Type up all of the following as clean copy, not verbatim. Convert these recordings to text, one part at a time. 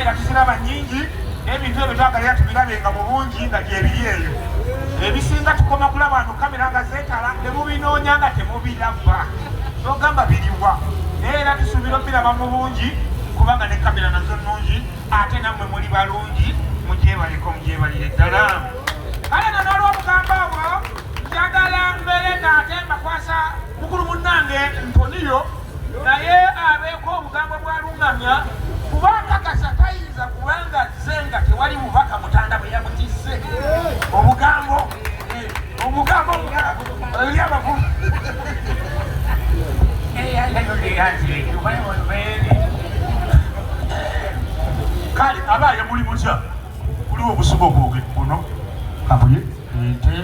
kamera tuziraba nnyingi n'ebintu ebyo twagalira tubirabenga mu bungi nga gyebiri eyo ebisinga tukoma kulaba no kamera nga zeetala temubinoonya nga temubiraba nogamba biriwa naye era tusuubira obiraba mu bungi kubanga ne kamera nazo nnungi ate nammwe muli balungi mugyebaleko mugyebalire ddala kale no n'olw'obugambo obwo njagala mbeere ng'ate mbakwasa mukulu munnange mponiyo naye abeeko obugambo bwalungamya kubanga kasa tayinza kubanga zenga tewali mubaka mutanda bwe yamutisse obugambo eri abakulu kale abaaye muli mutya kuliwo obusuga obwoge buno kabuye ente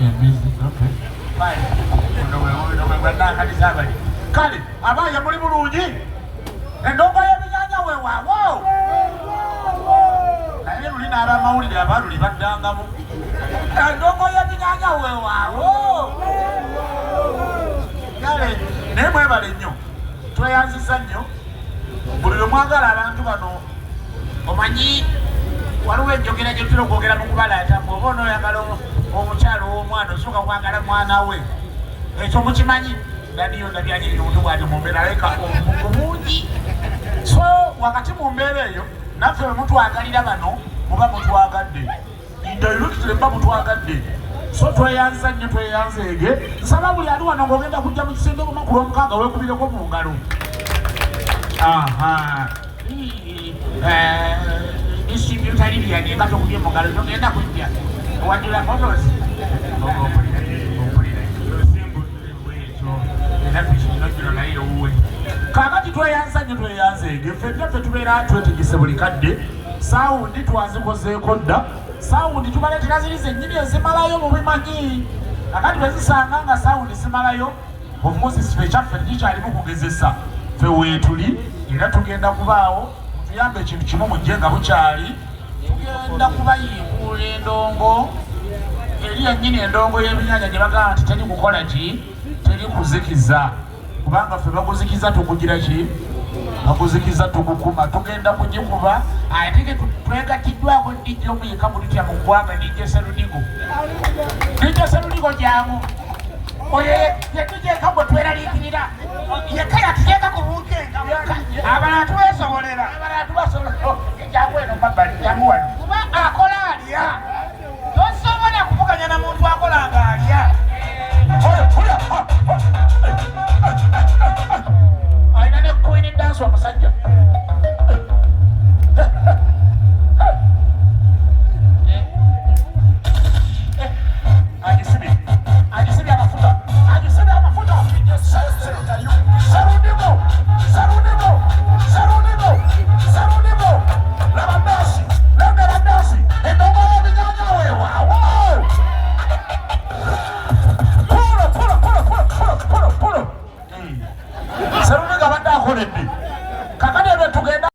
embizi kale abaaye muli bulungi endongo y'ebinyanya weewaawo naye luli n'abamawulire abaluli baddangamu endongo y'ebinyanya weewaawo kale naye mwebale nnyo tweyanziza nnyo buli lwe mwagala abantu bano omanyi waliwo enjogera gye tutera okwogera mu kubalaata bw'oba onooyagala omukyalo w'omwana osooka kwagala mwana we ekyo mukimanyi dadiyo nabyanyirira omuntu bwati mu mbeera leka omugugu mungi so wakati mu mbeera eyo naffe bwe mutwagalira bano muba mutwagadde indirectly muba mutwagadde so tweyanza nnyo tweyanzeege nsaba buli ali wano ng'ogenda kujja mu kisenge kumakulu omukaaga weekubireko mu ngalo distributa libyani nga tokubye mu ngalo togenda kujja wadula motosi kakati tweyanza nnyo tweyanzeege ffenna tubeera twetegese buli kadde saawundi twazikozeeko dda saawundi tubaleetera ziri zennyini ezimalayo mu bimanyi kakati bwezisanga nga saawundi zimalayo obukozesi ffe ekyaffe tekikyalimu kugezesa ffe weetuli era tugenda kubaawo mutuyambe ekintu kimu mujje nga bukyali tugenda kubayimbula endongo eri yennyini endongo y'ebinyanya gye bagamba nti teri kukola ki teri kuzikiza kubanga ffe bakuzikiza tukugira ki bakuzikiza tukukuma tugenda kugikuba ate twegatiddwako dijja omuyika mulitya mu ggwanga dijja serudigo jangu oyo yetujeeka bwe tweraliikirira yekka yatuteeka ku bunkenga abalala tuweesobolera abalala tubasobola jangu eno mabbali jangu wano